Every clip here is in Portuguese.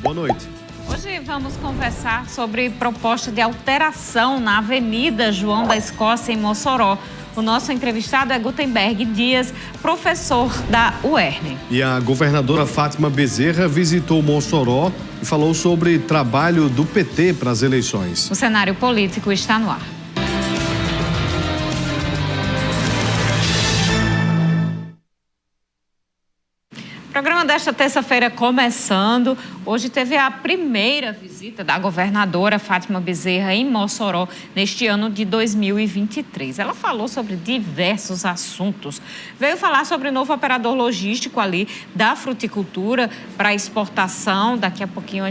Boa noite. Hoje vamos conversar sobre proposta de alteração na Avenida João da Escócia, em Mossoró. O nosso entrevistado é Gutenberg Dias, professor da UERN. E a governadora Fátima Bezerra visitou Mossoró e falou sobre trabalho do PT para as eleições. O cenário político está no ar. O programa desta terça-feira começando. Hoje teve a primeira visita da governadora Fátima Bezerra em Mossoró neste ano de 2023. Ela falou sobre diversos assuntos. Veio falar sobre o novo operador logístico ali da fruticultura para exportação. Daqui a pouquinho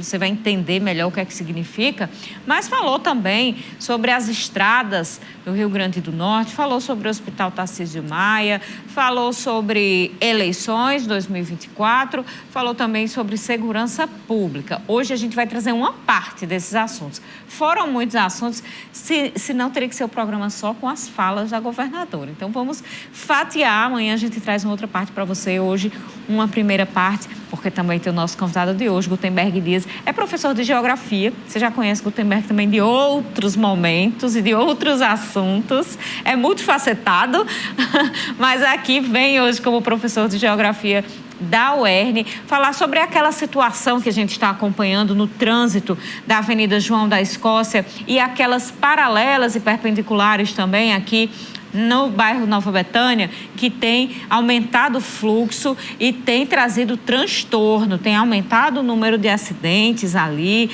você vai entender melhor o que é que significa. Mas falou também sobre as estradas do Rio Grande do Norte, falou sobre o Hospital Tarcísio Maia, falou sobre eleições 2024, falou também sobre segurança pública. Hoje a gente vai trazer uma parte desses assuntos. Foram muitos assuntos, se não teria que ser o programa só com as falas da governadora. Então vamos fatiar, amanhã a gente traz uma outra parte para você, hoje uma primeira parte, porque também tem o nosso convidado de hoje, Gutenberg Dias, é professor de geografia. Você já conhece Gutenberg também de outros momentos e de outros assuntos. É multifacetado, mas aqui vem hoje como professor de geografia da UERN, falar sobre aquela situação que a gente está acompanhando no trânsito da Avenida João da Escócia e aquelas paralelas e perpendiculares também aqui no bairro Nova Betânia, que tem aumentado o fluxo e tem trazido transtorno, tem aumentado o número de acidentes ali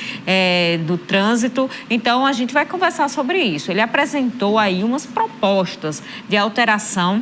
do trânsito. Então, a gente vai conversar sobre isso. Ele apresentou aí umas propostas de alteração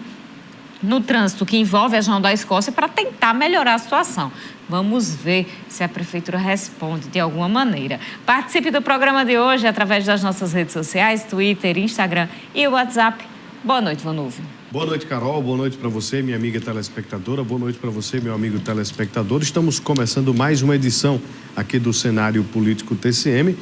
no trânsito que envolve a João da Escócia para tentar melhorar a situação. Vamos ver se a Prefeitura responde de alguma maneira. Participe do programa de hoje através das nossas redes sociais, Twitter, Instagram e WhatsApp. Boa noite, Vanúvio. Boa noite, Carol. Boa noite para você, minha amiga telespectadora. Boa noite para você, meu amigo telespectador. Estamos começando mais uma edição aqui do Cenário Político TCM.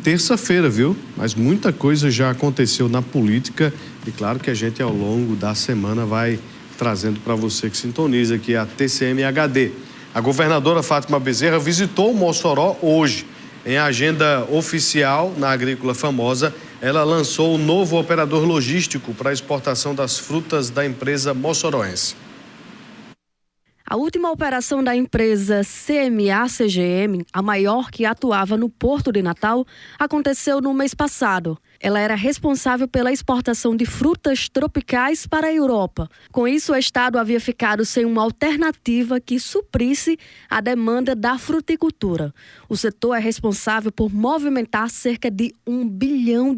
Terça-feira, viu? Mas muita coisa já aconteceu na política e claro que a gente ao longo da semana vai trazendo para você que sintoniza aqui a TCM HD. A governadora Fátima Bezerra visitou Mossoró hoje. Em agenda oficial na Agrícola Famosa, ela lançou o novo operador logístico para a exportação das frutas da empresa moçoroense. A última operação da empresa CMA-CGM, a maior que atuava no Porto de Natal, aconteceu no mês passado. Ela era responsável pela exportação de frutas tropicais para a Europa. Com isso, o Estado havia ficado sem uma alternativa que suprisse a demanda da fruticultura. O setor é responsável por movimentar cerca de R$1 bilhão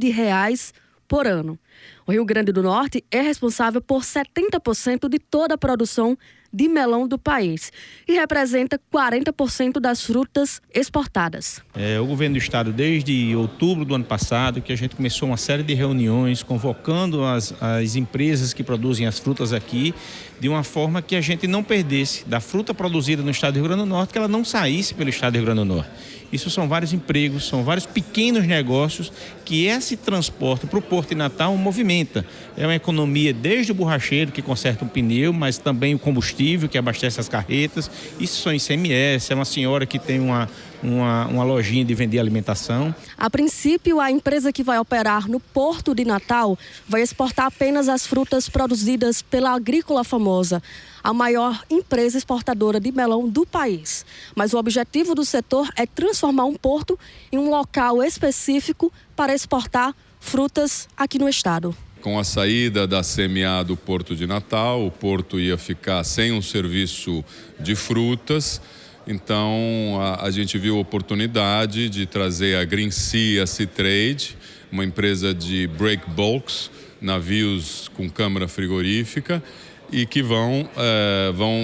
por ano. O Rio Grande do Norte é responsável por 70% de toda a produção de melão do país e representa 40% das frutas exportadas. O governo do estado, desde outubro do ano passado, que a gente começou uma série de reuniões convocando as empresas que produzem as frutas aqui, de uma forma que a gente não perdesse da fruta produzida no estado do Rio Grande do Norte, que ela não saísse pelo estado do Rio Grande do Norte. Isso são vários empregos, são vários pequenos negócios que esse transporte para o Porto de Natal movimenta. É uma economia desde o borracheiro que conserta o pneu, mas também o combustível que abastece as carretas. Isso são ICMS, é uma senhora que tem uma lojinha de vender alimentação. A princípio, a empresa que vai operar no Porto de Natal vai exportar apenas as frutas produzidas pela Agrícola Famosa, a maior empresa exportadora de melão do país. Mas o objetivo do setor é transformar um porto em um local específico para exportar frutas aqui no estado. Com a saída da CMA do Porto de Natal, o porto ia ficar sem um serviço de frutas. Então, a gente viu a oportunidade de trazer a Green Sea Sea Trade, uma empresa de break bulks, navios com câmara frigorífica, e que vão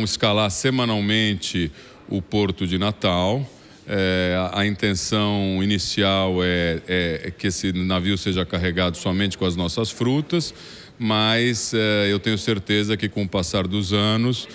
escalar semanalmente o Porto de Natal. A intenção inicial é que esse navio seja carregado somente com as nossas frutas, mas eu tenho certeza que com o passar dos anos,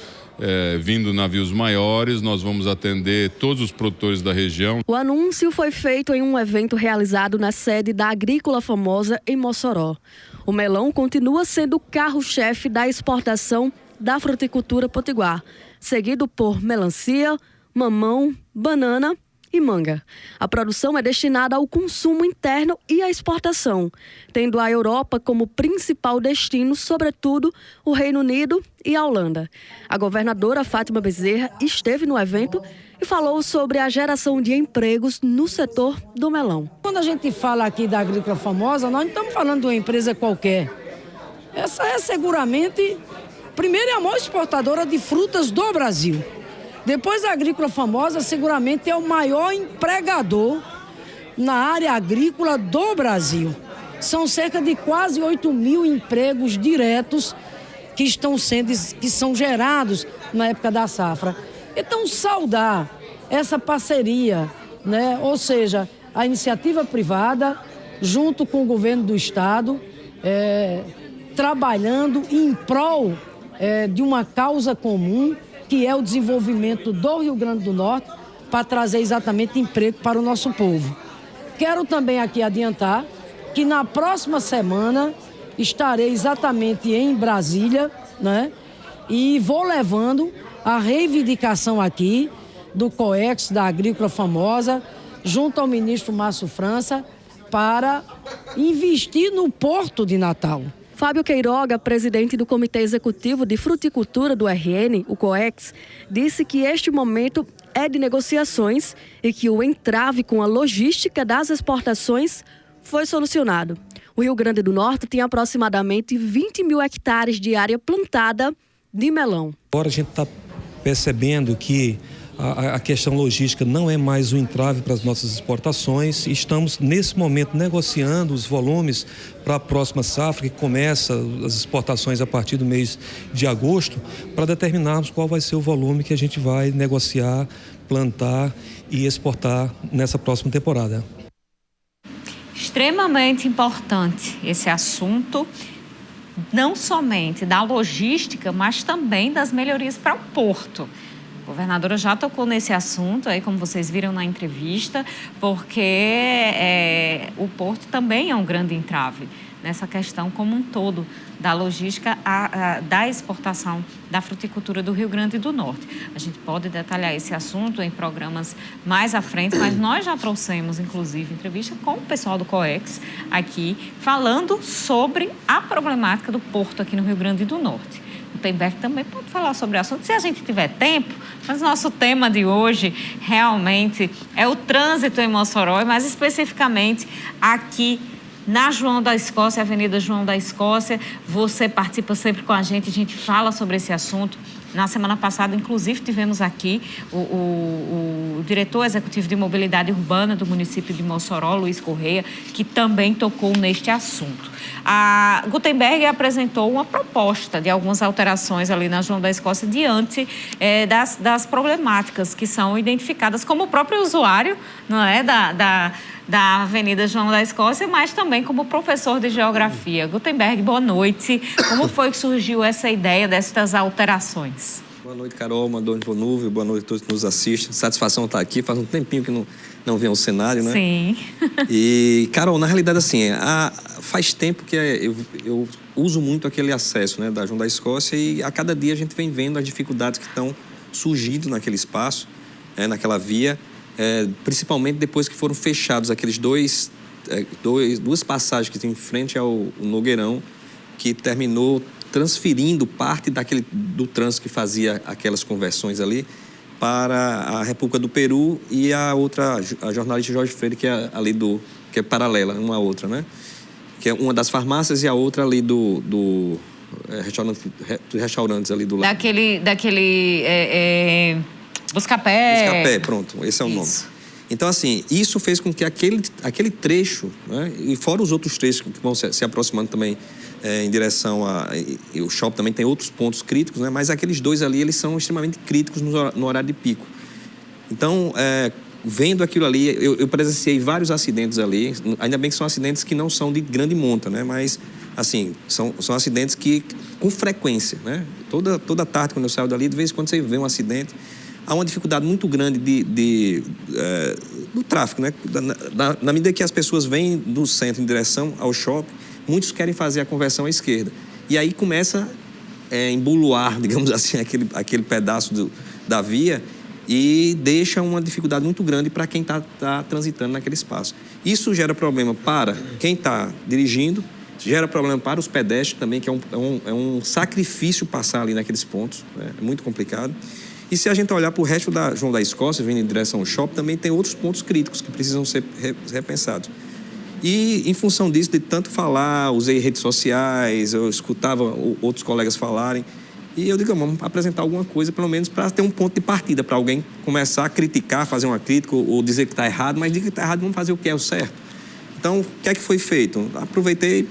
vindo navios maiores, nós vamos atender todos os produtores da região. O anúncio foi feito em um evento realizado na sede da Agrícola Famosa em Mossoró. O melão continua sendo o carro-chefe da exportação da fruticultura potiguar, seguido por melancia, mamão, banana e manga. A produção é destinada ao consumo interno e à exportação, tendo a Europa como principal destino, sobretudo o Reino Unido e a Holanda. A governadora Fátima Bezerra esteve no evento e falou sobre a geração de empregos no setor do melão. Quando a gente fala aqui da Agrícola Famosa, nós não estamos falando de uma empresa qualquer. Essa é seguramente, primeiro, é a maior exportadora de frutas do Brasil. Depois, a Agrícola Famosa seguramente é o maior empregador na área agrícola do Brasil. São cerca de quase 8 mil empregos diretos que são gerados na época da safra. Então, saudar essa parceria, né? Ou seja, a iniciativa privada, junto com o governo do Estado, trabalhando em prol de uma causa comum, que é o desenvolvimento do Rio Grande do Norte, para trazer exatamente emprego para o nosso povo. Quero também aqui adiantar que na próxima semana estarei exatamente em Brasília, né? E vou levando a reivindicação aqui do COEX, da Agrícola Famosa, junto ao ministro Márcio França, para investir no Porto de Natal. Fábio Queiroga, presidente do Comitê Executivo de Fruticultura do RN, o COEX, disse que este momento é de negociações e que o entrave com a logística das exportações foi solucionado. O Rio Grande do Norte tem aproximadamente 20 mil hectares de área plantada de melão. Agora a gente está percebendo que a questão logística não é mais um entrave para as nossas exportações. Estamos, nesse momento, negociando os volumes para a próxima safra, que começa as exportações a partir do mês de agosto, para determinarmos qual vai ser o volume que a gente vai negociar, plantar e exportar nessa próxima temporada. Extremamente importante esse assunto, não somente da logística, mas também das melhorias para o porto. A governadora já tocou nesse assunto, aí, como vocês viram na entrevista, porque o porto também é um grande entrave nessa questão como um todo da logística da exportação da fruticultura do Rio Grande do Norte. A gente pode detalhar esse assunto em programas mais à frente, mas nós já trouxemos, inclusive, entrevista com o pessoal do COEX aqui, falando sobre a problemática do porto aqui no Rio Grande do Norte. O Gutenberg também pode falar sobre o assunto, se a gente tiver tempo, mas nosso tema de hoje realmente é o trânsito em Mossoró, e mais especificamente aqui na João da Escócia, Avenida João da Escócia. Você participa sempre com a gente fala sobre esse assunto. Na semana passada, inclusive, tivemos aqui o diretor executivo de mobilidade urbana do município de Mossoró, Luiz Correia, que também tocou neste assunto. A Gutenberg apresentou uma proposta de algumas alterações ali na João da Escócia diante das problemáticas que são identificadas como o próprio usuário, não é, da Avenida João da Escócia, mas também como professor de geografia. Gutenberg, boa noite. Como foi que surgiu essa ideia destas alterações? Boa noite, Carol. Boa noite, Vonúvio. Boa noite a todos que nos assistem. Satisfação estar aqui. Faz um tempinho que não vem ao cenário, né? Sim. E, Carol, na realidade, assim, faz tempo que eu uso muito aquele acesso, né, da João da Escócia, e a cada dia a gente vem vendo as dificuldades que estão surgindo naquele espaço, naquela via, principalmente depois que foram fechados aqueles duas passagens que tem em frente ao Nogueirão, que terminou transferindo parte do trânsito que fazia aquelas conversões ali para a República do Peru e a outra, a jornalista Jorge Freire, que é ali que é paralela, uma à outra, né? Que é uma das farmácias e a outra ali do restaurantes ali do lado. Daquele Buscapé. Buscapé, pronto, esse é o nome. Então, assim, isso fez com que aquele trecho, né, e fora os outros trechos que vão se aproximando também em direção e o shopping também tem outros pontos críticos, né, mas aqueles dois ali, eles são extremamente críticos no horário de pico. Então, vendo aquilo ali, eu presenciei vários acidentes ali, ainda bem que são acidentes que não são de grande monta, né, mas, assim, são acidentes que, com frequência, né, toda tarde, quando eu saio dali, de vez em quando você vê um acidente. Há uma dificuldade muito grande do tráfego, né? Na medida que as pessoas vêm do centro em direção ao shopping, muitos querem fazer a conversão à esquerda. E aí começa a emboloar, digamos assim, aquele pedaço da via, e deixa uma dificuldade muito grande para quem está transitando naquele espaço. Isso gera problema para quem está dirigindo, gera problema para os pedestres também, que é um sacrifício passar ali naqueles pontos, né? É muito complicado. E se a gente olhar para o resto da João da Escócia, vindo em direção ao shopping, também tem outros pontos críticos que precisam ser repensados. E, em função disso, de tanto falar, usei redes sociais, eu escutava outros colegas falarem, e eu digo, vamos apresentar alguma coisa, pelo menos para ter um ponto de partida, para alguém começar a criticar, fazer uma crítica ou dizer que está errado, mas diga que está errado, vamos fazer o que é o certo. Então, o que é que foi feito? Aproveitei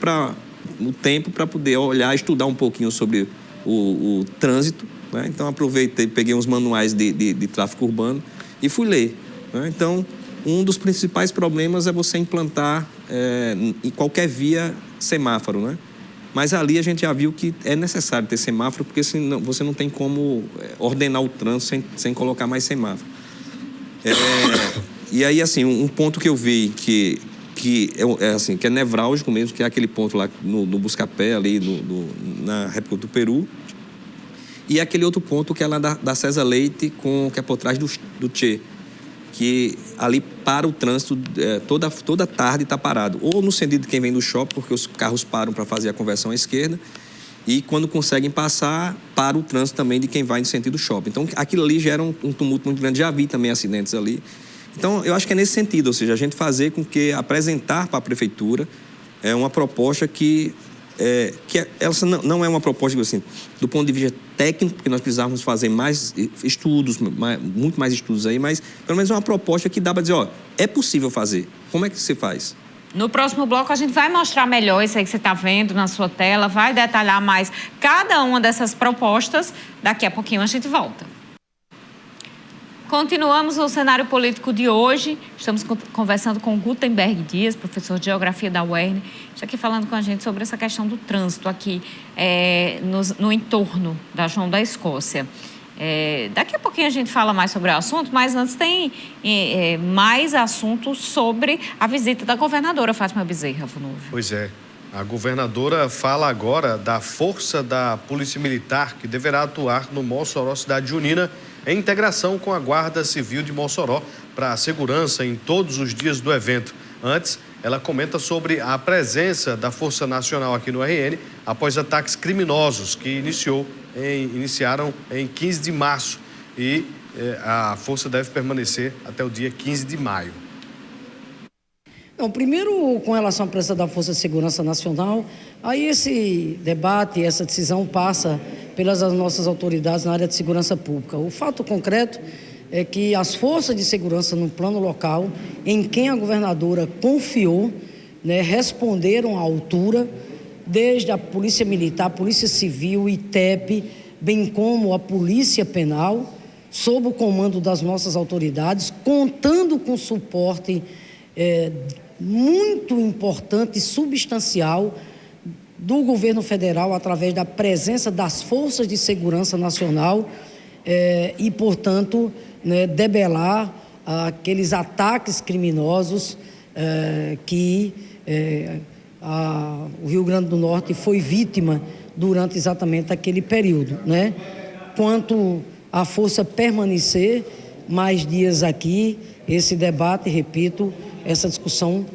o tempo para poder olhar, estudar um pouquinho sobre o trânsito, né? Então, aproveitei, peguei uns manuais de tráfego urbano e fui ler, né? Então, um dos principais problemas é você implantar em qualquer via semáforo, né? Mas ali a gente já viu que é necessário ter semáforo, porque senão você não tem como ordenar o trânsito sem colocar mais semáforo. E aí, assim, um ponto que eu vi que é nevrálgico mesmo, que é aquele ponto lá no Buscapé, ali na República do Peru, e aquele outro ponto que é lá da César Leite, que é por trás do Tchê, que ali para o trânsito toda tarde está parado, ou no sentido de quem vem do shopping, porque os carros param para fazer a conversão à esquerda, e quando conseguem passar, para o trânsito também de quem vai no sentido shopping. Então, aquilo ali gera um tumulto muito grande. Já vi também acidentes ali. Então, eu acho que é nesse sentido, ou seja, a gente fazer com que apresentar para a prefeitura uma proposta que ela não é uma proposta, assim, do ponto de vista técnico, porque nós precisávamos fazer mais estudos, muito mais estudos aí, mas pelo menos é uma proposta que dá para dizer, é possível fazer. Como é que você faz? No próximo bloco, a gente vai mostrar melhor isso aí que você está vendo na sua tela, vai detalhar mais cada uma dessas propostas. Daqui a pouquinho a gente volta. Continuamos no cenário político de hoje. Estamos conversando com Gutenberg Dias, professor de Geografia da UERN. Está aqui falando com a gente sobre essa questão do trânsito aqui no entorno da João da Escócia. Daqui a pouquinho a gente fala mais sobre o assunto, mas antes tem mais assuntos sobre a visita da governadora Fátima Bezerra. Pois é. A governadora fala agora da força da Polícia Militar que deverá atuar no Mossoró, cidade junina, em integração com a Guarda Civil de Mossoró para a segurança em todos os dias do evento. Antes, ela comenta sobre a presença da Força Nacional aqui no RN após ataques criminosos que iniciaram em 15 de março e a força deve permanecer até o dia 15 de maio. Não, primeiro, com relação à presença da Força de Segurança Nacional, aí esse debate, essa decisão passa pelas nossas autoridades na área de segurança pública. O fato concreto é que as forças de segurança no plano local, em quem a governadora confiou, né, responderam à altura, desde a Polícia Militar, a Polícia Civil, ITEP, bem como a Polícia Penal, sob o comando das nossas autoridades, contando com suporte muito importante e substancial do governo federal através da presença das forças de segurança nacional e, portanto, né, debelar aqueles ataques criminosos que o Rio Grande do Norte foi vítima durante exatamente aquele período, né? Quanto à força permanecer mais dias aqui, esse debate, repito, essa discussão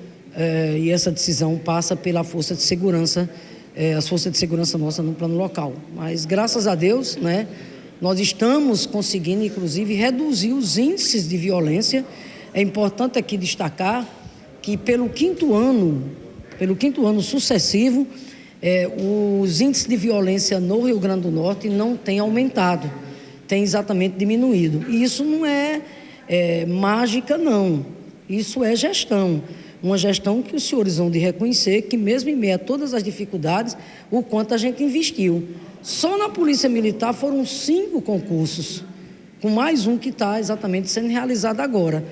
e essa decisão passa pela força de segurança, as forças de segurança nossa no plano local. Mas, graças a Deus, né, nós estamos conseguindo, inclusive, reduzir os índices de violência. É importante aqui destacar que, pelo quinto ano sucessivo, os índices de violência no Rio Grande do Norte não têm aumentado, têm exatamente diminuído. E isso não é mágica, não. Isso é gestão. Uma gestão que os senhores vão de reconhecer que, mesmo em meio a todas as dificuldades, o quanto a gente investiu. Só na Polícia Militar foram 5 concursos, com mais um que está exatamente sendo realizado agora,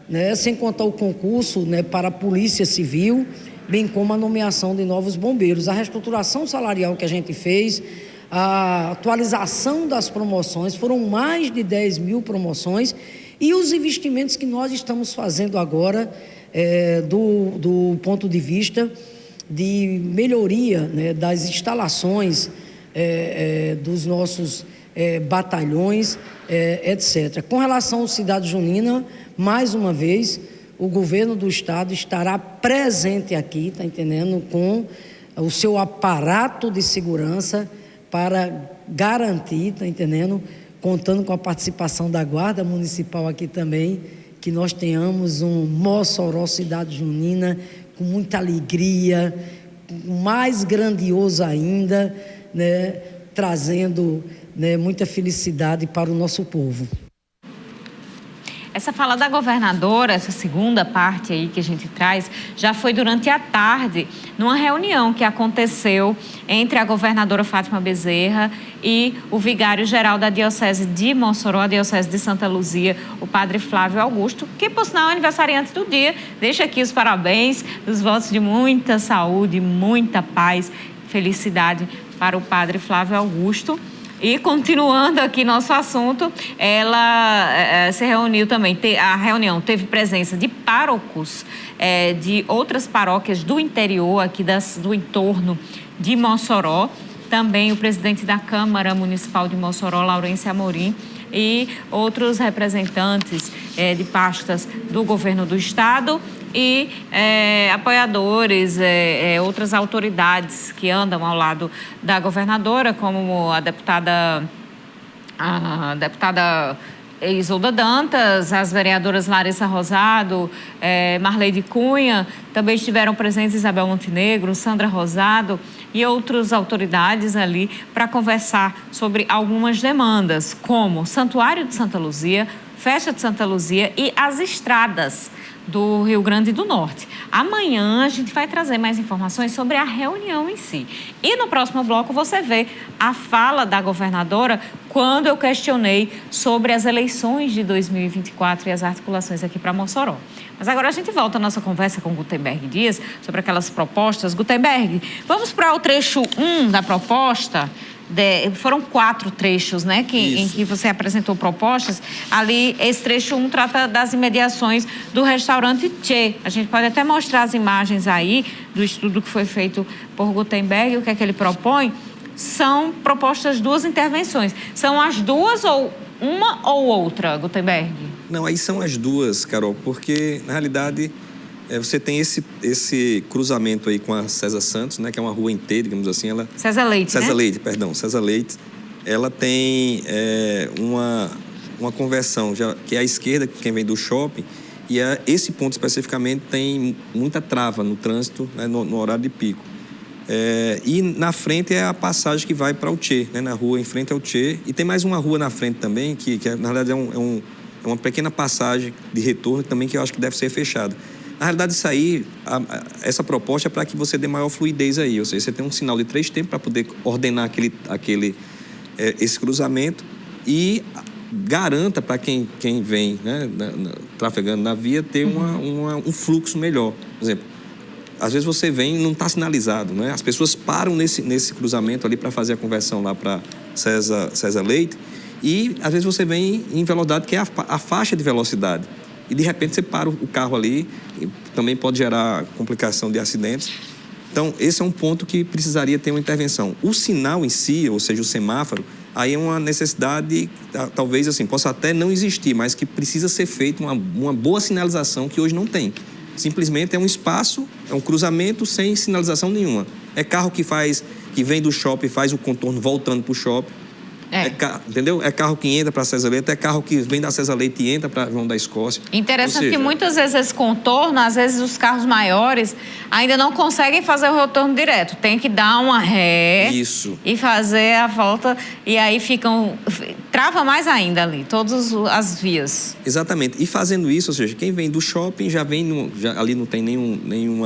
né? Sem contar o concurso, né, para a Polícia Civil, bem como a nomeação de novos bombeiros. A reestruturação salarial que a gente fez, a atualização das promoções, foram mais de 10 mil promoções, e os investimentos que nós estamos fazendo agora, do ponto de vista de melhoria, né, das instalações dos nossos batalhões, etc. Com relação à cidade junina, mais uma vez, o governo do estado estará presente aqui, está entendendo, com o seu aparato de segurança para garantir, está entendendo, contando com a participação da Guarda Municipal aqui também, que nós tenhamos um Mossoró cidade junina com muita alegria, mais grandioso ainda, né, trazendo, né, muita felicidade para o nosso povo. Essa fala da governadora, essa segunda parte aí que a gente traz, já foi durante a tarde, numa reunião que aconteceu entre a governadora Fátima Bezerra e o vigário-geral da Diocese de Mossoró, a Diocese de Santa Luzia, o padre Flávio Augusto, que, por sinal, é aniversariante do dia. Deixa aqui os parabéns, os votos de muita saúde, muita paz, felicidade para o padre Flávio Augusto. E continuando aqui nosso assunto, ela se reuniu também, a reunião teve presença de párocos de outras paróquias do interior, aqui do entorno de Mossoró, também o presidente da Câmara Municipal de Mossoró, Laurêncio Amorim, e outros representantes de pastas do governo do estado e apoiadores, outras autoridades que andam ao lado da governadora, como a deputada Isolda Dantas, as vereadoras Larissa Rosado, Marleide Cunha, também estiveram presentes Isabel Montenegro, Sandra Rosado e outras autoridades ali para conversar sobre algumas demandas, como Santuário de Santa Luzia, Festa de Santa Luzia e as estradas do Rio Grande do Norte. Amanhã a gente vai trazer mais informações sobre a reunião em si. E no próximo bloco você vê a fala da governadora quando eu questionei sobre as eleições de 2024 e as articulações aqui para Mossoró. Mas agora a gente volta à nossa conversa com Gutenberg Dias sobre aquelas propostas. Gutenberg, vamos para o trecho 1 da proposta. Foram 4 trechos, né, em que você apresentou propostas. Ali, esse trecho 1 trata das imediações do restaurante Tchê. A gente pode até mostrar as imagens aí do estudo que foi feito por Gutenberg. O que é que ele propõe? São propostas 2 intervenções. São as 2 ou uma ou outra, Gutenberg? Não, aí são as 2, Carol, porque, na realidade, você tem esse cruzamento aí com a César Santos, né, que é uma rua inteira, digamos assim. César Leite, César Leite, perdão, César Leite. Ela tem uma conversão, que é à esquerda, quem vem do shopping, e esse ponto especificamente tem muita trava no trânsito, né, no horário de pico. E na frente é a passagem que vai para o Tchê, né, na rua em frente ao Tchê. E tem mais uma rua na frente também, que na verdade é uma pequena passagem de retorno também, que eu acho que deve ser fechada. Na realidade, isso aí, essa proposta é para que você dê maior fluidez aí. Ou seja, você tem um sinal de 3 tempos para poder ordenar esse cruzamento e garanta para quem vem, né, trafegando na via ter um fluxo melhor. Por exemplo, às vezes você vem e não está sinalizado, né? As pessoas param nesse cruzamento ali para fazer a conversão lá para César Leite e às vezes você vem em velocidade, que é a faixa de velocidade. E, de repente, você para o carro ali, e também pode gerar complicação de acidentes. Então, esse é um ponto que precisaria ter uma intervenção. O sinal em si, ou seja, o semáforo, aí é uma necessidade, talvez, assim, possa até não existir, mas que precisa ser feita uma boa sinalização que hoje não tem. Simplesmente é um espaço, é um cruzamento sem sinalização nenhuma. É carro que vem do shopping, faz o contorno voltando para o shopping. Entendeu? É carro que entra para César Leite, é carro que vem da César Leite e entra para João da Escócia. Interessante que muitas vezes esse contorno, às vezes os carros maiores ainda não conseguem fazer o retorno direto. Tem que dar uma ré e fazer a volta e aí trava mais ainda ali, todas as vias. Exatamente. E fazendo isso, ou seja, quem vem do shopping ali não tem nenhum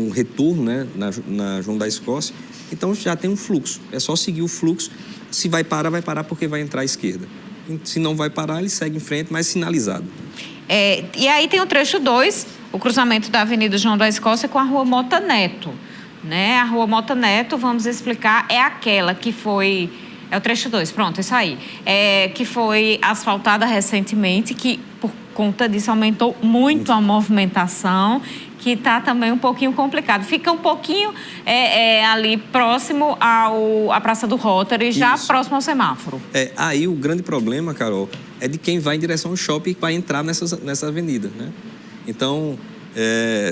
retorno, né, na João da Escócia. Então já tem um fluxo, é só seguir o fluxo. Se vai parar porque vai entrar à esquerda. Se não vai parar, ele segue em frente, mas sinalizado. E aí tem o trecho 2, o cruzamento da Avenida João da Escócia com a Rua Mota Neto. Né? A Rua Mota Neto, vamos explicar, é aquela que foi... É o trecho 2, pronto, isso aí. Que foi asfaltada recentemente, que por conta disso aumentou muito a movimentação, que está também um pouquinho complicado. Fica um pouquinho ali próximo à Praça do Rotary, já próximo ao semáforo. Aí o grande problema, Carol, é de quem vai em direção ao shopping e vai entrar nessa avenida, né? Então,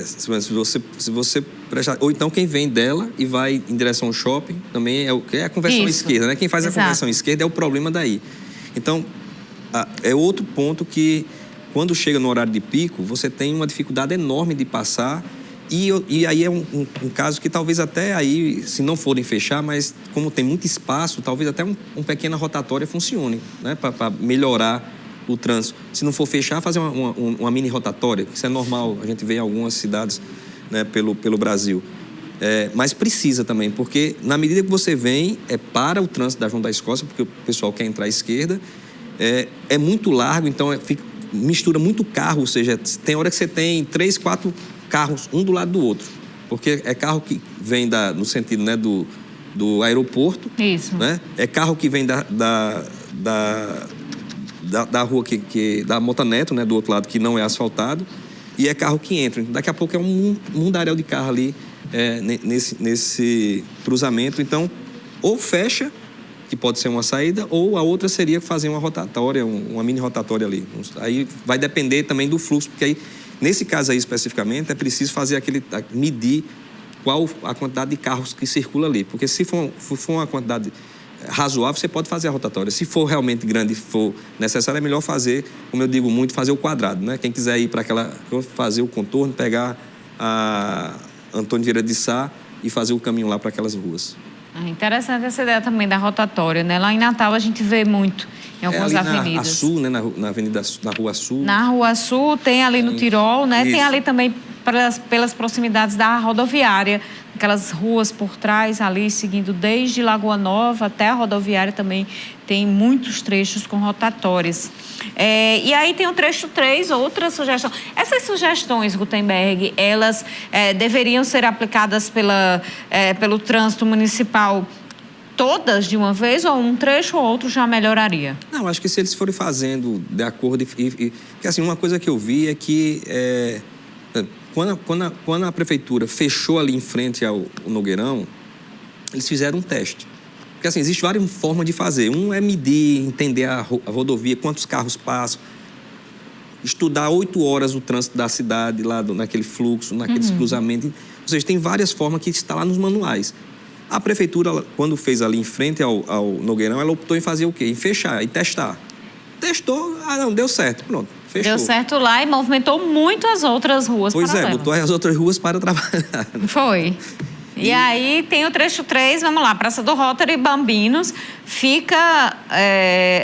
se você prestar... Ou então quem vem dela e vai em direção ao shopping, também é a conversão esquerda, né? Quem faz a conversão esquerda é o problema daí. Então, é outro ponto que, quando chega no horário de pico, você tem uma dificuldade enorme de passar. E aí é um caso que talvez até aí, se não forem fechar, mas como tem muito espaço, talvez até uma pequena rotatória funcione, né? Para melhorar o trânsito. Se não for fechar, fazer uma mini rotatória, isso é normal, a gente vê em algumas cidades, né, pelo Brasil. Mas precisa também, porque na medida que você vem, para o trânsito da João da Escócia, porque o pessoal quer entrar à esquerda, é muito largo, então mistura muito carro, ou seja, tem hora que você tem 3, 4 carros, um do lado do outro, porque é carro que vem no sentido, né, do aeroporto. Isso. Né? É carro que vem da rua da Montaneto, né, do outro lado, que não é asfaltado, e é carro que entra. Daqui a pouco é um mundaréu de carro ali nesse cruzamento. Então, ou fecha, que pode ser uma saída, ou a outra seria fazer uma rotatória, uma mini rotatória ali. Aí vai depender também do fluxo, porque aí, nesse caso aí especificamente, é preciso fazer medir qual a quantidade de carros que circula ali. Porque se for uma quantidade razoável, você pode fazer a rotatória. Se for realmente grande e for necessário, é melhor fazer, como eu digo muito, fazer o quadrado, né? Quem quiser ir para fazer o contorno, pegar a Antônio Vieira de Sá e fazer o caminho lá para aquelas ruas. Interessante essa ideia também da rotatória, né? Lá em Natal a gente vê muito em algumas avenidas. Na Sul, né? Na Rua Sul. Na Rua Sul, tem ali no Tirol, né? Isso. Tem ali também pelas proximidades da rodoviária, aquelas ruas por trás ali, seguindo desde Lagoa Nova até a rodoviária, também tem muitos trechos com rotatórias. E aí tem o trecho 3, outra sugestão. Essas sugestões, Gutenberg, elas deveriam ser aplicadas pelo trânsito municipal todas de uma vez, ou um trecho ou outro já melhoraria? Não, acho que se eles forem fazendo de acordo... Porque, assim, uma coisa que eu vi é que... Quando a prefeitura fechou ali em frente ao Nogueirão, eles fizeram um teste. Porque, assim, existe várias formas de fazer. Um é medir, entender a rodovia, quantos carros passam, estudar 8 horas o trânsito da cidade, lá naquele fluxo, naqueles cruzamentos. Ou seja, tem várias formas que está lá nos manuais. A prefeitura, quando fez ali em frente ao Nogueirão, ela optou em fazer o quê? Em fechar, em testar. Testou, não, deu certo, pronto. Fechou. Deu certo lá e movimentou muito as outras ruas paralelas. Pois botou as outras ruas para trabalhar. Foi. E aí tem o trecho 3, vamos lá, Praça do Rotary, Bambinos, fica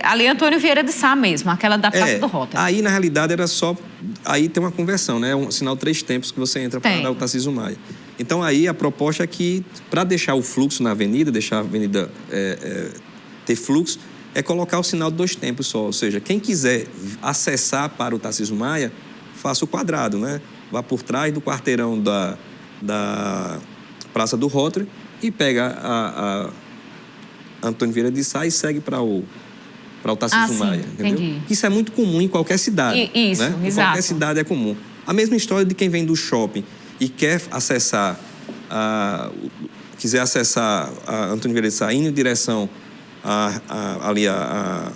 ali Antônio Vieira de Sá mesmo, aquela da Praça do Rotary. Aí, na realidade, era só... Aí tem uma conversão, né? Um sinal 3 tempos que você entra para dar o Tarcísio Maia. Então, aí a proposta é que, para deixar o fluxo na avenida, deixar a avenida ter fluxo, é colocar o sinal de 2 tempos só. Ou seja, quem quiser acessar para o Tarcísio Maia, faça o quadrado, né? Vá por trás do quarteirão da Praça do Rotary e pega a Antônio Vieira de Sá e segue para o Tarcísio Maia. Entendeu? Entendi. Isso é muito comum em qualquer cidade. Isso, né? Em qualquer cidade é comum. A mesma história de quem vem do shopping e quer acessar quiser acessar a Antônio Vieira de Sá indo em direção ali a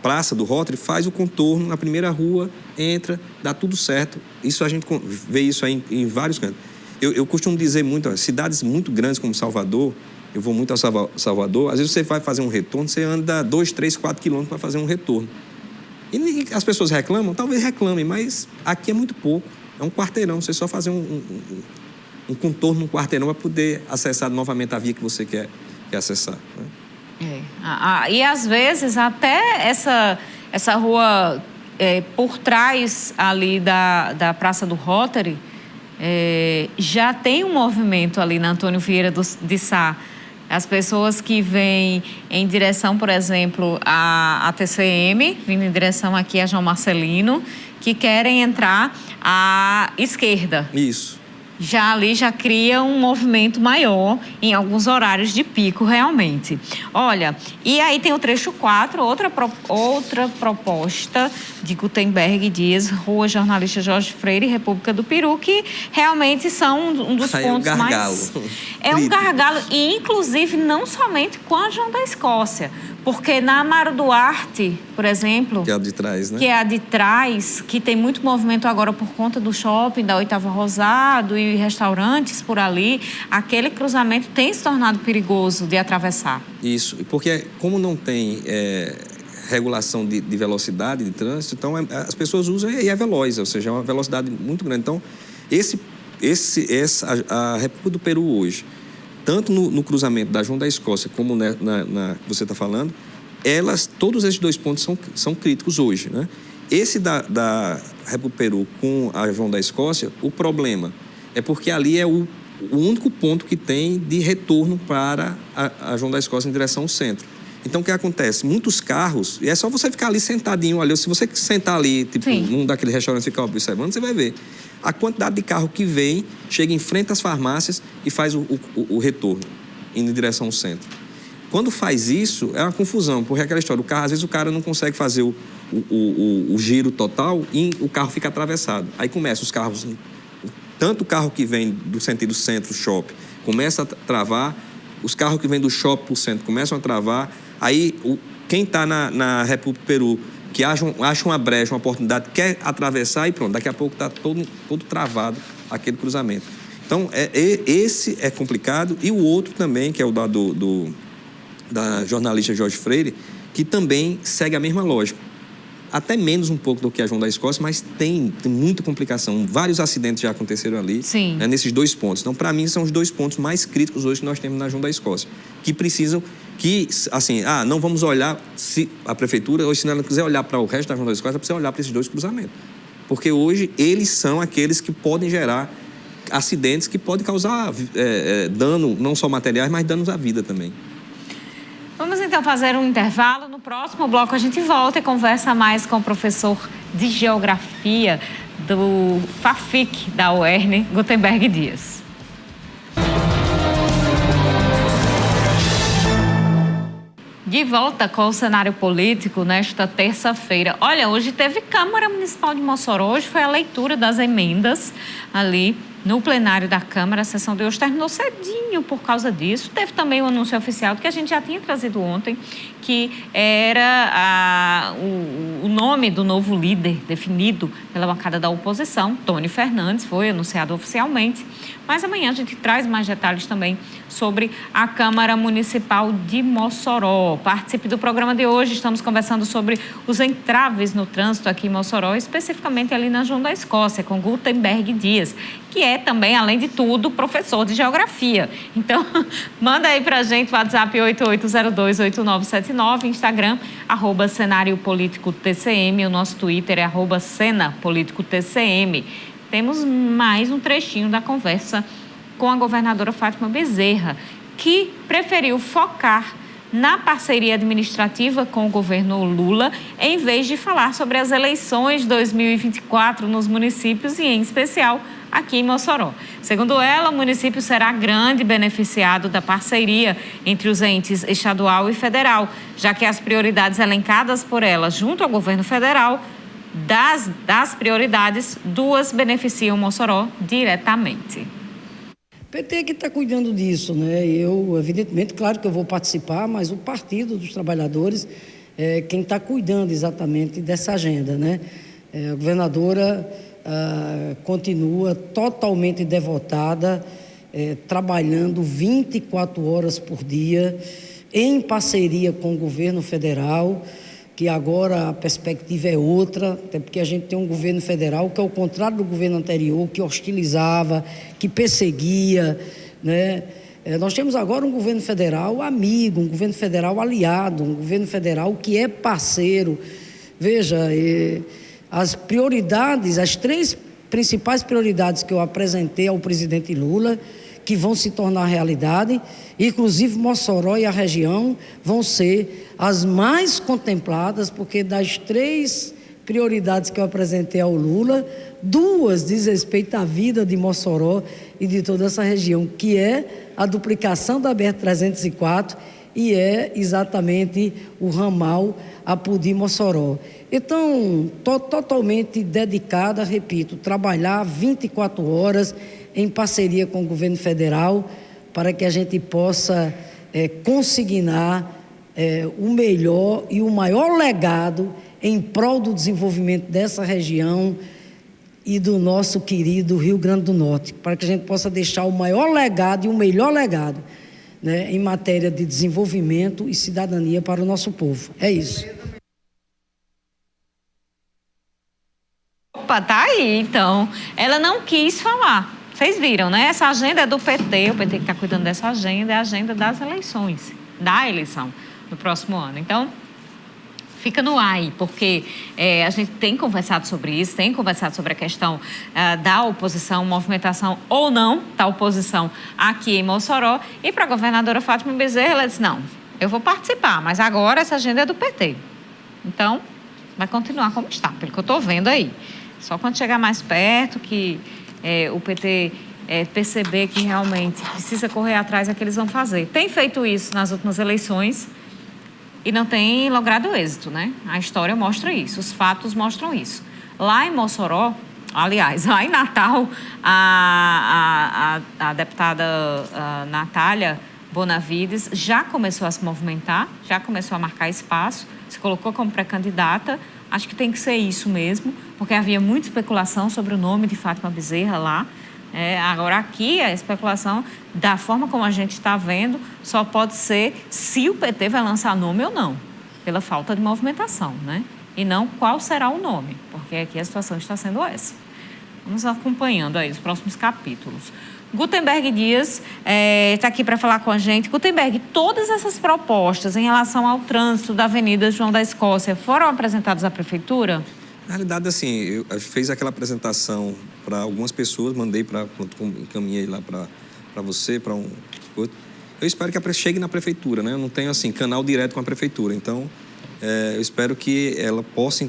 Praça do Rotary, faz o contorno na primeira rua, entra, dá tudo certo. Isso a gente vê isso aí em vários cantos. Eu costumo dizer muito, cidades muito grandes como Salvador, eu vou muito a Salvador, às vezes você vai fazer um retorno, você anda 2, 3, 4 quilômetros para fazer um retorno. E as pessoas reclamam? Talvez reclamem, mas aqui é muito pouco. É um quarteirão, você só fazer um contorno, um quarteirão para poder acessar novamente a via que você quer acessar. Né? E às vezes até essa rua por trás ali da Praça do Rotary já tem um movimento ali na Antônio Vieira de Sá. As pessoas que vêm em direção, por exemplo, à TCM, vindo em direção aqui a João Marcelino, que querem entrar à esquerda. Isso. já cria um movimento maior em alguns horários de pico, realmente. Olha, e aí tem o trecho 4, outra proposta de Gutenberg Dias, Rua Jornalista Jorge Freire, República do Peru, que realmente são um dos pontos mais... É um gargalo, e inclusive não somente com a João da Escócia, porque na Amaro Duarte, por exemplo... Que é a de trás, né? Que é a de trás, que tem muito movimento agora por conta do shopping da Oitava Rosado e restaurantes por ali, aquele cruzamento tem se tornado perigoso de atravessar. Isso, porque como não tem regulação de velocidade de trânsito, então as pessoas usam e é veloz, ou seja, é uma velocidade muito grande. Então, a República do Peru hoje, tanto no cruzamento da João da Escócia como na que você está falando, todos esses dois pontos são críticos hoje, né? Esse da República do Peru com a João da Escócia, o problema é porque ali é o único ponto que tem de retorno para a João da Escócia em direção ao centro. Então, o que acontece? Muitos carros, e é só você ficar ali sentadinho ali, se você sentar ali, tipo, num daqueles restaurantes e ficar observando, você vai ver a quantidade de carro que vem, chega em frente às farmácias e faz o retorno, indo em direção ao centro. Quando faz isso, é uma confusão, porque é aquela história, às vezes o cara não consegue fazer o giro total e o carro fica atravessado. Aí começa os carros, tanto o carro que vem do sentido centro-shopping começa a travar, os carros que vêm do shopping para o centro começam a travar, aí quem está na República do Peru, que acha uma brecha, uma oportunidade, quer atravessar e pronto, daqui a pouco está todo travado aquele cruzamento. Então, esse é complicado. E o outro também, que é o da jornalista Jorge Freire, que também segue a mesma lógica. Até menos um pouco do que a João da Escócia, mas tem muita complicação. Vários acidentes já aconteceram ali, né, nesses dois pontos. Então, para mim, são os dois pontos mais críticos hoje que nós temos na João da Escócia, que precisam não vamos olhar, se a prefeitura, ou se ela não quiser olhar para o resto da João da Escócia, ela precisa olhar para esses dois cruzamentos. Porque hoje eles são aqueles que podem gerar acidentes que podem causar dano, não só materiais, mas danos à vida também. Vamos então fazer um intervalo. No próximo bloco a gente volta e conversa mais com o professor de Geografia do FAFIC da UERN, Gutenberg Dias. De volta com o cenário político nesta terça-feira. Olha, hoje teve Câmara Municipal de Mossoró, hoje foi a leitura das emendas ali no plenário da Câmara. A sessão de hoje terminou cedinho por causa disso. Teve também o anúncio oficial que a gente já tinha trazido ontem, que era o nome do novo líder definido pela bancada da oposição, Tony Fernandes, foi anunciado oficialmente. Mas amanhã a gente traz mais detalhes também sobre a Câmara Municipal de Mossoró. Participe do programa de hoje, estamos conversando sobre os entraves no trânsito aqui em Mossoró, especificamente ali na João da Escócia, com Gutenberg Dias, que é também, além de tudo, professor de Geografia. Então, manda aí pra gente o WhatsApp 88028979, Instagram, @cenário político TCM, o nosso Twitter é @cena político TCM. Temos mais um trechinho da conversa com a governadora Fátima Bezerra, que preferiu focar na parceria administrativa com o governo Lula, em vez de falar sobre as eleições 2024 nos municípios e, em especial, aqui em Mossoró. Segundo ela, o município será grande beneficiado da parceria entre os entes estadual e federal, já que as prioridades elencadas por ela junto ao governo federal, das prioridades, 2 beneficiam Mossoró diretamente. O PT que está cuidando disso, né? Eu, evidentemente, claro que eu vou participar, mas o Partido dos Trabalhadores é quem está cuidando exatamente dessa agenda, né? A governadora continua totalmente devotada, trabalhando 24 horas por dia, em parceria com o governo federal, que agora a perspectiva é outra, até porque a gente tem um governo federal que é o contrário do governo anterior, que hostilizava, que perseguia, né? Nós temos agora um governo federal amigo, um governo federal aliado, um governo federal que é parceiro. Veja, as prioridades, as 3 principais prioridades que eu apresentei ao presidente Lula, que vão se tornar realidade, inclusive Mossoró e a região vão ser as mais contempladas, porque das 3 prioridades que eu apresentei ao Lula. 2 diz respeito à vida de Mossoró e de toda essa região, que é a duplicação da BR-304 e é exatamente o ramal Apodi-Mossoró. Então, estou totalmente dedicada, repito, trabalhar 24 horas em parceria com o governo federal para que a gente possa consignar o melhor e o maior legado em prol do desenvolvimento dessa região e do nosso querido Rio Grande do Norte, para que a gente possa deixar o maior legado e o melhor legado, né, em matéria de desenvolvimento e cidadania para o nosso povo. É isso. Opa, tá aí, então. Ela não quis falar. Vocês viram, né? Essa agenda é do PT, o PT que está cuidando dessa agenda, é a agenda das eleições, da eleição no próximo ano. Então, fica no ar aí, porque a gente tem conversado sobre isso, tem conversado sobre a questão da oposição, movimentação ou não da oposição aqui em Mossoró. E para a governadora Fátima Bezerra, ela disse, não, eu vou participar, mas agora essa agenda é do PT. Então, vai continuar como está, pelo que eu estou vendo aí. Só quando chegar mais perto que o PT perceber que realmente precisa correr atrás é que eles vão fazer. Tem feito isso nas últimas eleições e não tem logrado êxito, né? A história mostra isso, os fatos mostram isso. Lá em Mossoró, aliás, lá em Natal, a deputada Natália Bonavides já começou a se movimentar, já começou a marcar espaço, se colocou como pré-candidata. Acho que tem que ser isso mesmo, porque havia muita especulação sobre o nome de Fátima Bezerra lá. Agora, aqui, a especulação, da forma como a gente está vendo, só pode ser se o PT vai lançar nome ou não, pela falta de movimentação, né? E não qual será o nome, porque aqui a situação está sendo essa. Vamos acompanhando aí os próximos capítulos. Gutenberg Dias está aqui para falar com a gente. Gutenberg, todas essas propostas em relação ao trânsito da Avenida João da Escócia foram apresentadas à Prefeitura? Na realidade, assim, eu fiz aquela apresentação para algumas pessoas, encaminhei lá para você, para um outro. Eu espero que chegue na Prefeitura, né? Eu não tenho, assim, canal direto com a Prefeitura, então eu espero que ela possa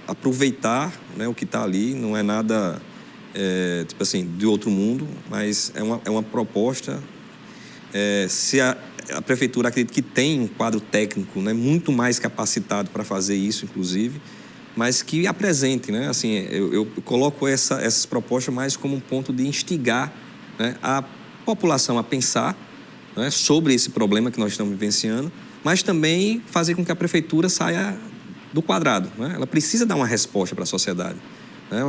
aproveitar, né, o que está ali, não é nada... tipo assim, de outro mundo, mas é uma proposta. Se a Prefeitura acredita que tem um quadro técnico, né, muito mais capacitado para fazer isso, inclusive, mas que apresente, né? Assim, eu coloco essas propostas mais como um ponto de instigar, né, a população a pensar, né, sobre esse problema que nós estamos vivenciando, mas também fazer com que a Prefeitura saia do quadrado, né? Ela precisa dar uma resposta para a sociedade, né?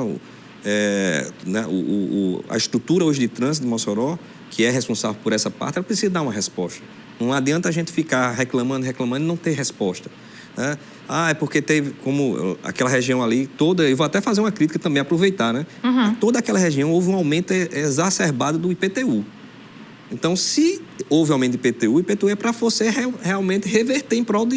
A estrutura hoje de trânsito de Mossoró, que é responsável por essa parte, ela precisa dar uma resposta. Não adianta a gente ficar reclamando e não ter resposta, né? É porque teve, como aquela região ali toda, eu vou até fazer uma crítica também, aproveitar, né? Toda aquela região houve um aumento exacerbado do IPTU. Então, se houve aumento de IPTU, é para você realmente reverter em prol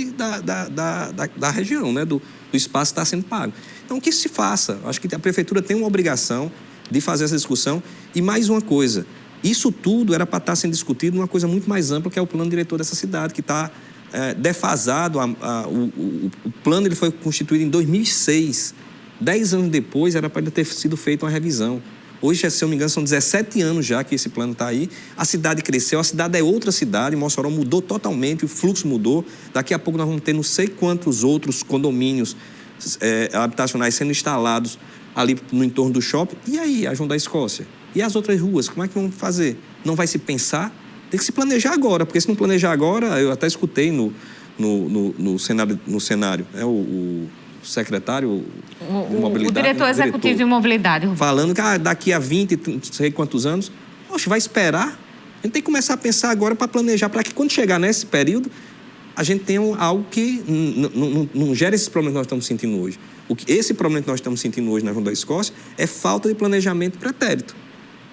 da região, né? Do espaço que está sendo pago. Então, que se faça. Acho que a Prefeitura tem uma obrigação de fazer essa discussão. E mais uma coisa, isso tudo era para estar sendo discutido numa coisa muito mais ampla, que é o plano diretor dessa cidade, que está defasado. O plano ele foi constituído em 2006. 10 anos depois, era para ter sido feita uma revisão. Hoje, se eu não me engano, são 17 anos já que esse plano está aí. A cidade cresceu, a cidade é outra cidade, Mossoró mudou totalmente, o fluxo mudou. Daqui a pouco nós vamos ter não sei quantos outros condomínios habitacionais sendo instalados ali no entorno do shopping. E aí, a João da Escócia? E as outras ruas, como é que vão fazer? Não vai se pensar? Tem que se planejar agora, porque se não planejar agora, eu até escutei no cenário, né, o secretário de mobilidade, o diretor executivo de mobilidade, falando que daqui a 20, não sei quantos anos, poxa, vai esperar? A gente tem que começar a pensar agora para planejar, para que quando chegar nesse período, a gente tenha algo que não gere esses problemas que nós estamos sentindo hoje. Esse problema que nós estamos sentindo hoje na João da Escócia é falta de planejamento pretérito.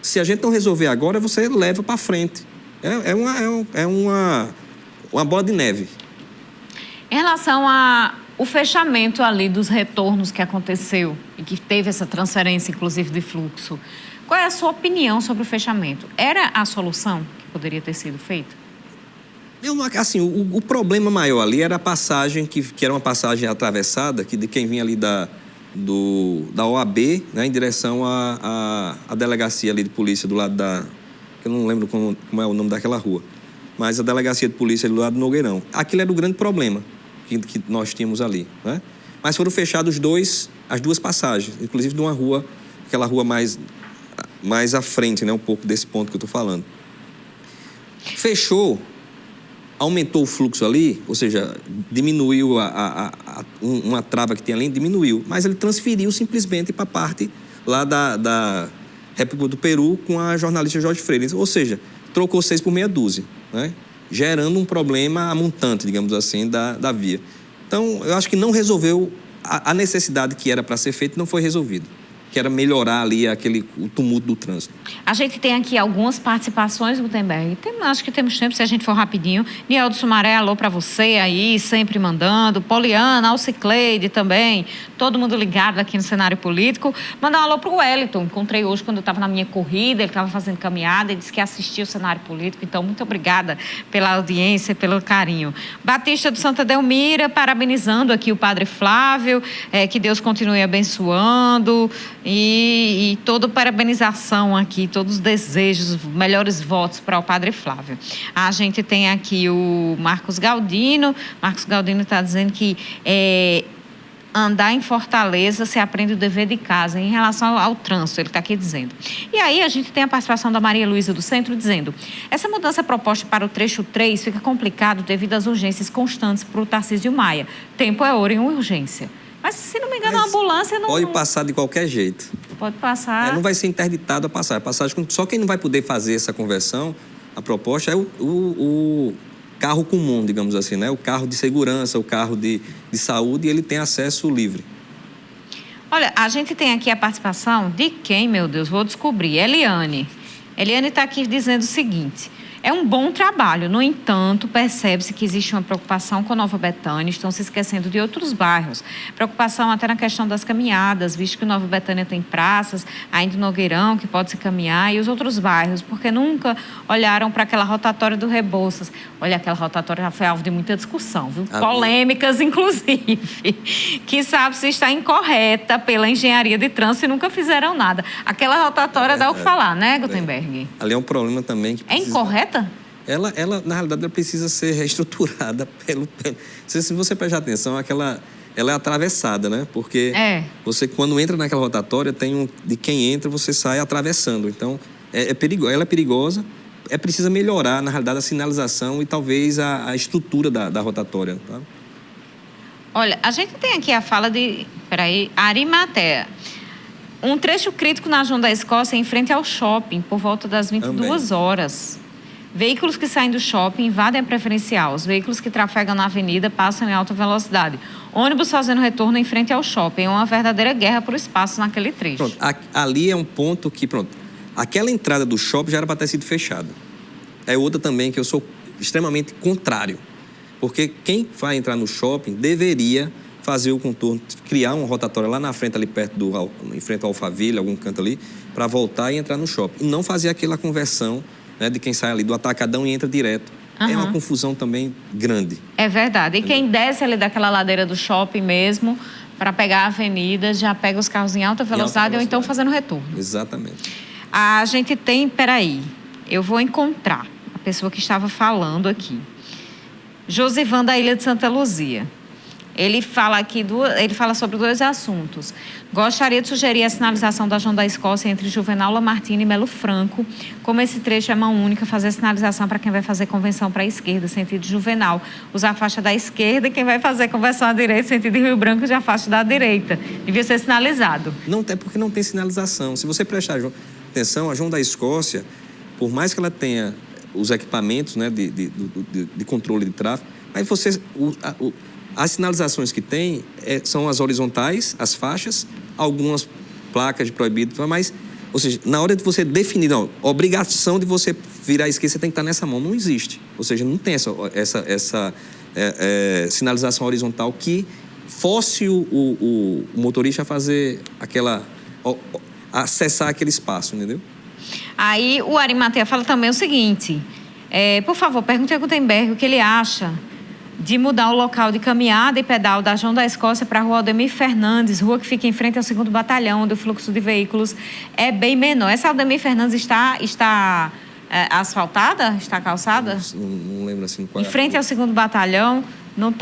Se a gente não resolver agora, você leva para frente. É uma bola de neve. Em relação ao fechamento ali dos retornos que aconteceu e que teve essa transferência, inclusive, de fluxo, qual é a sua opinião sobre o fechamento? Era a solução que poderia ter sido feita? Assim, o problema maior ali era a passagem, que era uma passagem atravessada, que de quem vinha ali da OAB, né, em direção à delegacia ali de polícia do lado da... Eu não lembro como é o nome daquela rua, mas a delegacia de polícia do lado do Nogueirão. Aquilo era o grande problema que nós tínhamos ali, né? Mas foram fechados as duas passagens, inclusive de uma rua, aquela rua mais à frente, né, um pouco desse ponto que eu estou falando. Fechou, aumentou o fluxo ali, ou seja, diminuiu uma trava que tinha ali, diminuiu, mas ele transferiu simplesmente para a parte lá da República do Peru com a jornalista Jorge Freire, ou seja, trocou 6 por meia dúzia, né? Gerando um problema montante, digamos assim, da via. Então, eu acho que não resolveu a necessidade que era para ser feita, não foi resolvida, que era melhorar ali o tumulto do trânsito. A gente tem aqui algumas participações, Gutenberg. Acho que temos tempo, se a gente for rapidinho. Nieldo Sumaré, alô para você aí, sempre mandando. Poliana, Alcicleide também. Todo mundo ligado aqui no cenário político. Mandar um alô para o Wellington. Encontrei hoje quando eu estava na minha corrida, ele estava fazendo caminhada e disse que assistiu o cenário político. Então, muito obrigada pela audiência, pelo carinho. Batista do Santa Delmira, parabenizando aqui o Padre Flávio, que Deus continue abençoando. E toda parabenização aqui, todos os desejos, melhores votos para o Padre Flávio. A gente tem aqui o Marcos Galdino. Marcos Galdino está dizendo que andar em Fortaleza se aprende o dever de casa em relação ao trânsito, ele está aqui dizendo. E aí a gente tem a participação da Maria Luísa do Centro dizendo: essa mudança proposta para o trecho 3 fica complicado devido às urgências constantes para o Tarcísio Maia. Tempo é ouro em urgência. Mas, se não me engano, a ambulância não... Pode passar de qualquer jeito. Pode passar. Não vai ser interditado a passagem. Só quem não vai poder fazer essa conversão, a proposta é o carro comum, digamos assim, né? O carro de segurança, o carro de saúde, e ele tem acesso livre. Olha, a gente tem aqui a participação de quem, meu Deus? Vou descobrir. Eliane. Eliane está aqui dizendo o seguinte: é um bom trabalho, no entanto, percebe-se que existe uma preocupação com Nova Betânia, estão se esquecendo de outros bairros. Preocupação até na questão das caminhadas, visto que Nova Betânia tem praças, ainda Nogueirão, que pode se caminhar, e os outros bairros, porque nunca olharam para aquela rotatória do Rebouças. Olha, aquela rotatória já foi alvo de muita discussão, viu? Polêmicas, inclusive, que sabe se está incorreta pela engenharia de trânsito e nunca fizeram nada. Aquela rotatória dá o que falar, né, Gutenberg? Ali é um problema também que precisa... É incorreta? Ela, na realidade, ela precisa ser reestruturada se você prestar atenção, ela é atravessada, né? Porque você, quando entra naquela rotatória, de quem entra, você sai atravessando. Então, ela é perigosa, precisa melhorar, na realidade, a sinalização e talvez a estrutura da rotatória, tá? Olha, a gente tem aqui a fala de... Arimatea. Um trecho crítico na João da Escócia em frente ao shopping, por volta das 22 horas. Veículos que saem do shopping invadem a preferencial. Os veículos que trafegam na avenida passam em alta velocidade. Ônibus fazendo retorno em frente ao shopping. É uma verdadeira guerra por espaço naquele trecho. Pronto, ali é um ponto que, aquela entrada do shopping já era para ter sido fechada. É outra também que eu sou extremamente contrário. Porque quem vai entrar no shopping deveria fazer o contorno, criar uma rotatória lá na frente, ali perto em frente ao Alphaville, algum canto ali, para voltar e entrar no shopping. E não fazer aquela conversão, né, de quem sai ali do Atacadão e entra direto. Uhum. É uma confusão também grande. É verdade. E quem desce ali daquela ladeira do shopping mesmo, para pegar a avenida, já pega os carros em alta velocidade ou então fazendo retorno. Exatamente. A gente tem, eu vou encontrar a pessoa que estava falando aqui. Josivan, da Ilha de Santa Luzia. Ele fala sobre 2 assuntos. Gostaria de sugerir a sinalização da João da Escócia entre Juvenal Lamartine e Melo Franco. Como esse trecho é mão única, fazer a sinalização para quem vai fazer convenção para a esquerda, sentido Juvenal. Usar a faixa da esquerda, e quem vai fazer convenção à direita, sentido Rio Branco, já a faixa da direita. Devia ser sinalizado. Não, até porque não tem sinalização. Se você prestar atenção, a João da Escócia, por mais que ela tenha os equipamentos, né, de controle de tráfego, mas as sinalizações que tem são as horizontais, as faixas, algumas placas de proibido, mas, ou seja, na hora de você definir, a obrigação de você virar à esquerda, você tem que estar nessa mão, não existe. Ou seja, não tem essa sinalização horizontal que force o motorista a fazer acessar aquele espaço, entendeu? Aí o Arimatea fala também o seguinte, por favor, pergunte a Gutenberg o que ele acha de mudar o local de caminhada e pedal da João da Escócia para a Rua Aldemir Fernandes, rua que fica em frente ao 2º Batalhão, onde o fluxo de veículos é bem menor. Essa Aldemir Fernandes está asfaltada? Está calçada? Não lembro assim qual é. Em frente ao 2º Batalhão, não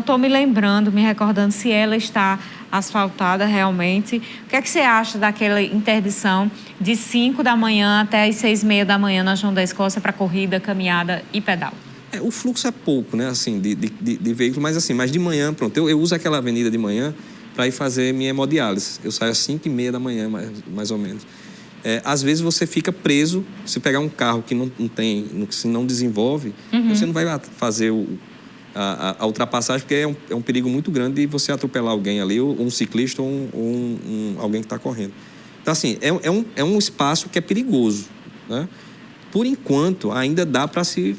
tô me lembrando, me recordando se ela está asfaltada realmente. O que é que você acha daquela interdição de 5 da manhã até as 6h30 da manhã na João da Escócia para corrida, caminhada e pedal? O fluxo é pouco, né, assim, de veículos, mas assim, mas de manhã, pronto, eu uso aquela avenida de manhã para ir fazer minha hemodiálise. Eu saio às 5h30 da manhã, mais ou menos. Às vezes você fica preso, se pegar um carro que não desenvolve, você não vai fazer a ultrapassagem, porque é um perigo muito grande de você atropelar alguém ali, ou um ciclista, ou alguém que está correndo. Então, assim, é um espaço que é perigoso, né? Por enquanto, ainda dá para se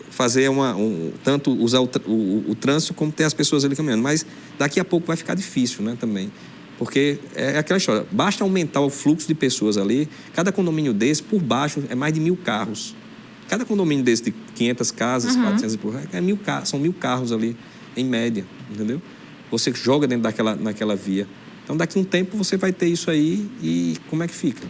fazer tanto usar o trânsito como ter as pessoas ali caminhando. Mas daqui a pouco vai ficar difícil, né, também. Porque é aquela história, basta aumentar o fluxo de pessoas ali. Cada condomínio desse, por baixo, é mais de 1.000 carros. Cada condomínio desse de 500 casas, 400 e por aí, são 1.000 carros ali, em média, entendeu? Você joga dentro naquela via. Então, daqui a um tempo, você vai ter isso aí e como é que fica?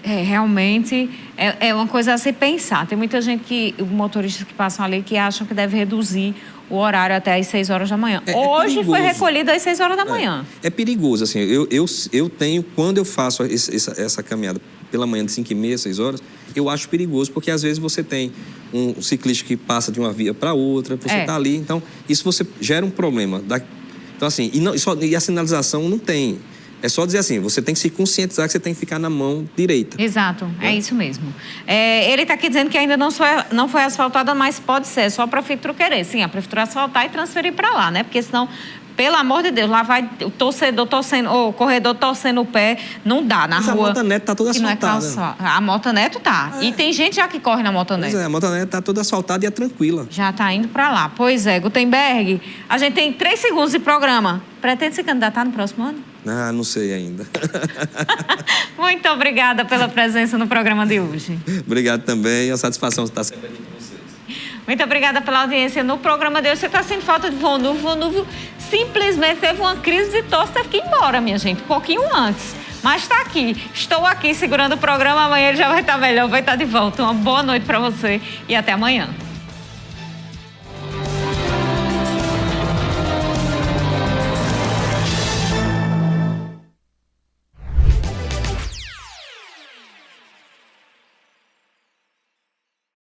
Realmente é uma coisa a se pensar. Tem muita gente motoristas que passam ali que acham que deve reduzir o horário até às 6 horas da manhã. Hoje foi recolhido às 6 horas da manhã. É perigoso, assim. Eu tenho, quando eu faço essa caminhada pela manhã de 5h30, 6 horas, eu acho perigoso, porque às vezes você tem um ciclista que passa de uma via para outra, você está ali, então isso você gera um problema. Então, assim, e a sinalização não tem. É só dizer assim, você tem que se conscientizar que você tem que ficar na mão direita. Exato, é isso mesmo. Ele está aqui dizendo que ainda não foi asfaltada, mas pode ser, só a prefeitura querer. Sim, a prefeitura asfaltar e transferir para lá, né? Porque senão, pelo amor de Deus, lá vai o torcedor o corredor torcendo o pé, não dá na mas rua. A Mota Neto está toda asfaltada. A Mota Neto tá. E tem gente já que corre na Mota Neto. Pois a Mota Neto está toda asfaltada e é tranquila. Já está indo para lá. Pois é, Gutenberg, a gente tem 3 segundos de programa. Pretende se candidatar no próximo ano? Não sei ainda. Muito obrigada pela presença no programa de hoje. Obrigado também, a satisfação estar sempre aqui com vocês. Muito obrigada pela audiência no programa de hoje. Você está sentindo falta de Vonulvo simplesmente teve uma crise de tosse, teve que ir embora, minha gente, um pouquinho antes. Mas está aqui, estou aqui segurando o programa, amanhã ele já vai estar melhor, vai estar de volta. Uma boa noite para você e até amanhã.